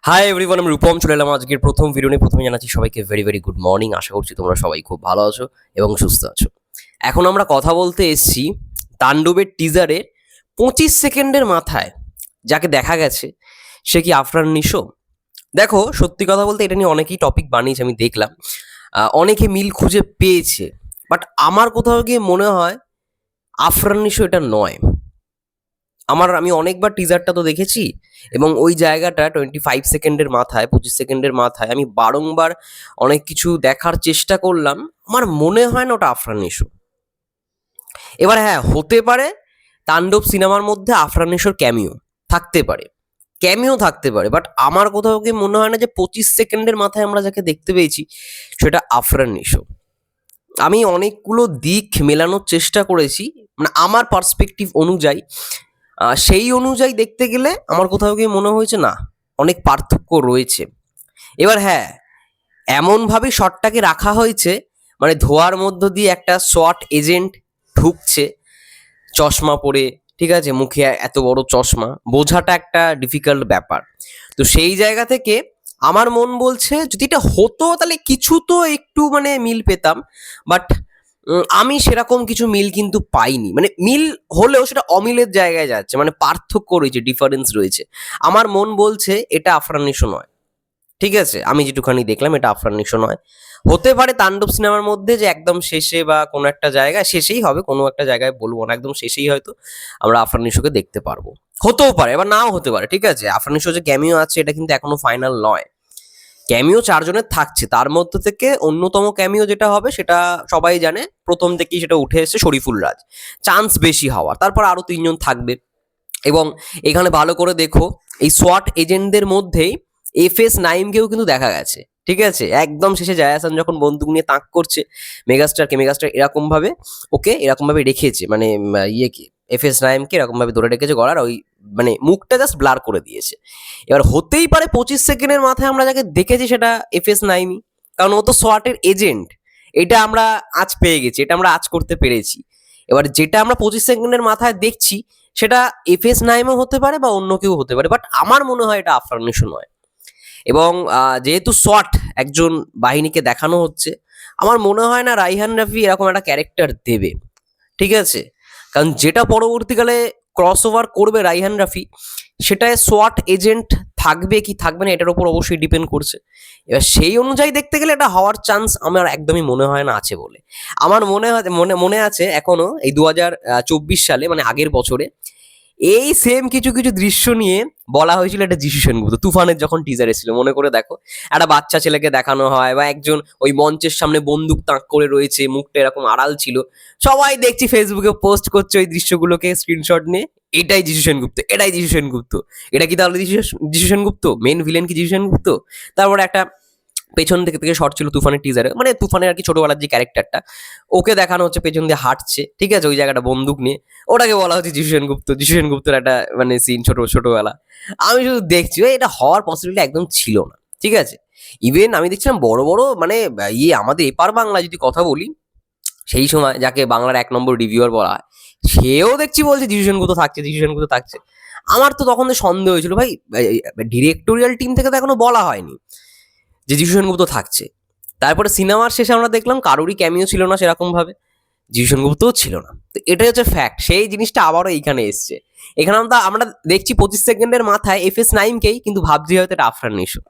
Hi everyone, আমি রূপম চলে এলাম আজকের প্রথম ভিডিও নিয়ে। প্রথমে জানাচ্ছি সবাইকে ভেরি ভেরি গুড মর্নিং। আশা করছি তোমরা সবাই খুব ভালো আছো এবং সুস্থ আছো। এখন আমরা কথা বলতে এসেছি তাণ্ডবের টিজারের 25 সেকেন্ডের মাথায় যাকে দেখা গেছে সে কি আফরান নিশো। দেখো, সত্যি কথা বলতে এটা নিয়ে অনেকেই টপিক বানিয়েছে, আমি দেখলাম অনেকে মিল খুঁজে পেয়েছে, বাট আমার কোথাও গিয়ে মনে হয় আফরান নিশো এটা নয়। আমি অনেকবার টিজারটা তো দেখেছি এবং ওই জায়গাটা 25 সেকেন্ডের মাথায়, 25 সেকেন্ডের মাথায় আমি বারংবার অনেক কিছু দেখার চেষ্টা করলাম। আমার মনে হয় না ওটা আফরান নিশো। এবার হ্যাঁ, হতে পারে তাণ্ডব সিনেমার মধ্যে আফরান নিশোর ক্যামিও থাকতে পারে, বাট আমার কোথাও গিয়ে মনে হয় না যে 25 সেকেন্ডের মাথায় আমরা যাকে দেখতে পেয়েছি সেটা আফরান নিশো। আমি অনেকগুলো দিক মেলানোর চেষ্টা করেছি, মানে আমার পার্সপেক্টিভ অনুযায়ী। সেই অনুযায়ী দেখতে গেলে আমার কোথাও গিয়ে মনে হয়েছে না, অনেক পার্থক্য রয়েছে। এবার হ্যাঁ, এমনভাবে শটটাকে রাখা হয়েছে, মানে ধোয়ার মধ্য দিয়ে একটা সোয়াট এজেন্ট ঢুকছে চশমা পরে, ঠিক আছে, মুখে এত বড় চশমা, বোঝাটা একটা ডিফিকাল্ট ব্যাপার। তো সেই জায়গা থেকে আমার মন বলছে যদি এটা হতো তাহলে কিছু তো একটু মানে মিল পেতাম, বাট আমি সেরকম কিছু মিল কিন্তু পাইনি। মানে মিল হলেও সেটা অমিলের জায়গায় যাচ্ছে, মানে পার্থক্য রয়েছে, ডিফারেন্স রয়েছে। আমার মন বলছে এটা আফরান নিশো নয়। ঠিক আছে, আমি যেটুখানি দেখলাম এটা আফরান নিশো নয়। হতে পারে তাণ্ডব সিনেমার মধ্যে যে একদম শেষে বা কোনো একটা জায়গায়, শেষেই হবে, কোনো একটা জায়গায় বলবো না, একদম শেষেই হয়তো আমরা আফরান নিশোকে দেখতে পারবো। হতেও পারে, এবার নাও হতে পারে। ঠিক আছে, আফরান নিশো যে ক্যামিও আছে এটা কিন্তু এখনো ফাইনাল নয়। ক্যামিও 4 জনের থাকছে, তার মধ্যে থেকে অন্যতম ক্যামিও যেটা হবে সেটা সবাই জানে, প্রথম থেকেই সেটা উঠে এসেছে, শরীফুল রাজ। চান্স বেশি হওয়ার, তারপর আরো 3 জন থাকবে। এবং এখানে ভালো করে দেখো, এই সোয়াট এজেন্টদের মধ্যেই এফএস নাইমকেও কিন্তু দেখা গেছে। ঠিক আছে, একদম শেষে জায় হাসান যখন বন্দুক নিয়ে তাক করছে মেগাস্টার এরকম ভাবে রেখেছে, মানে ইয়েকে, এফএস নাইমকে এরকম ভাবে ধরে রেখেছে গলার ওই, মানে মুখটা জাস্ট ব্লার করে দিয়েছে। এবার হতেই পারে 25 সেকেন্ডের মাথায় আমরা যাকে দেখেছি সেটা এফএস নাইমই, কারণ ও তো সোয়াটের এজেন্ট। এটা আমরা আজ পেয়ে গেছি, এটা আমরা আজ করতে পেরেছি। এবার যেটা আমরা 25 সেকেন্ডের মাথায় দেখছি সেটা এফএস নাইমও হতে পারে বা অন্য কেউ হতে পারে, বাট আমার মনে হয় এটা আফরান নিশো নয়। এবং যেহেতু শর্ট একজন বাহিনীকে দেখানো হচ্ছে, আমার মনে হয় না রাইহান রাফি এরকম একটা ক্যারেক্টার দেবে। ঠিক আছে, কারণ যেটা পরবর্তীকালে ক্রস ওভার করবে রাইহান রাফি, সেটায় সোয়াট এজেন্ট থাকবে কি থাকবে না এটার উপর অবশ্যই ডিপেন্ড করছে। এবার সেই অনুযায়ী দেখতে গেলে এটা হওয়ার চান্স আমার একদমই মনে হয় না আছে বলে। আমার মনে আছে এখনো, এই 2024 সালে, মানে আগের বছরে এই সেম কিছু কিছু দৃশ্য নিয়ে বলা হয়েছিল এটা যিশু সেনগুপ্ত। তুফানের যখন টিজার এসেছিল মনে করে দেখো, একটা বাচ্চা ছেলেকে দেখানো হয় বা একজন ওই মঞ্চের সামনে বন্দুক তাক করে রয়েছে, মুখটা এরকম আড়াল ছিল, সবাই দেখছি ফেসবুকে পোস্ট করছে ওই দৃশ্যগুলোকে স্ক্রিনশট নিয়ে, এটাই যিশু সেনগুপ্ত, এটাই যিশু সেনগুপ্ত। এটা কি তাহলে যিশু সেনগুপ্ত? মেন ভিলেন কি যিশু সেনগুপ্ত? তারপরে একটা পেছন থেকে থেকে শর্ট ছিল তুফানের টিজারে, মানে তুফানের আর কি ছোটবেলার যে ক্যারেক্টারটা, ওকে দেখানো হচ্ছে পেছন দিয়ে হাঁটছে, ঠিক আছে, ওই জায়গাটা বন্দুক নিয়ে, ওটাকে বলা হচ্ছে যিশু সেনগুপ্তের একটা মানে সিন ছোটবেলা। আমি শুধু দেখছি এটা হওয়ার পসিবিলিটি একদম ছিল না। ঠিক আছে, ইভেন আমি দেখছিলাম বড় বড় মানে আমাদের এপার বাংলা যদি কথা বলি, সেই সময় যাকে বাংলার 1 নম্বর রিভিউয়ার বলা হয়, সেও দেখছি বলছে যিশু সেনগুপ্ত থাকছে। আমার তো তখন সন্দেহ হয়েছিল, ভাই ডিরেক্টোরিয়াল টিম থেকে তো এখনো বলা হয়নি যে যিশু সেনগুপ্ত থাকছে। তারপরে সিনেমার শেষে আমরা দেখলাম কারোরই ক্যামিও ছিল না সেরকম ভাবে, যিশু সেনগুপ্তও ছিল না। তো এটাই হচ্ছে ফ্যাক্ট। সেই জিনিসটা আবারও এইখানে এসছে। এখানে আমরা দেখছি 25 সেকেন্ডের মাথায় এফএস নাইমকেই, কিন্তু ভাবছি হয়তো এটা আফরান নিশো।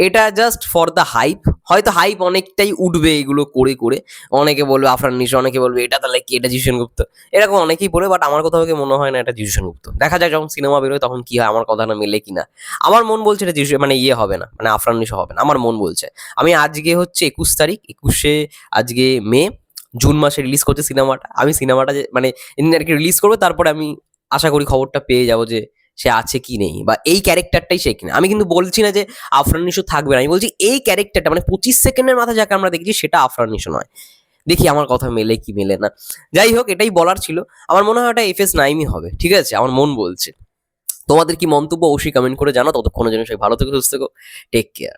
এটা জাস্ট ফর দ্য হাইপ, হয়তো হাইপ অনেকটাই উঠবে এগুলো করে করে। অনেকে বলবে আফরান নিশো, অনেকে বলবে এটা তাহলে কি, এটা যিশু সেনগুপ্ত, এরকম অনেকেই বলে, বাট আমার কোথাও থেকে মনে হয় না এটা যিশু সেনগুপ্ত। দেখা যাক যখন সিনেমা বেরোয় তখন কি হয়, আমার কথা না মেলে কিনা। আমার মন বলছে এটা যিশু, মানে হবে না, মানে আফরান নিশো হবে না, আমার মন বলছে। আমি আজকে হচ্ছে 21 তারিখ, 21শে আজকে মে, জুন মাসে রিলিজ করছে সিনেমাটা। আমি সিনেমাটা যে মানে আর কি রিলিজ করবে, তারপরে আমি আশা করি খবরটা পেয়ে যাবো যে সে আছে কি নেই, বা এই ক্যারেক্টারটাই সে কিনা। আমি কিন্তু বলছি না যে আফরান নিশো থাকবে না, আমি বলছি এই ক্যারেক্টারটা, মানে 25 সেকেন্ডের মাথায় যাকে আমরা দেখেছি সেটা আফরান নিশো নয়। দেখি আমার কথা মেলে কি মেলে না। যাই হোক, এটাই বলার ছিল। আমার মনে হয় এটা এফএস নাইমই হবে। ঠিক আছে, আমার মন বলছে। তোমাদের কি মন্তব্য অবশ্যই কমেন্ট করে জানাও। ততক্ষণের জন্য সবাই ভালো থেকো, সুস্থ থেকো, টেক কেয়ার।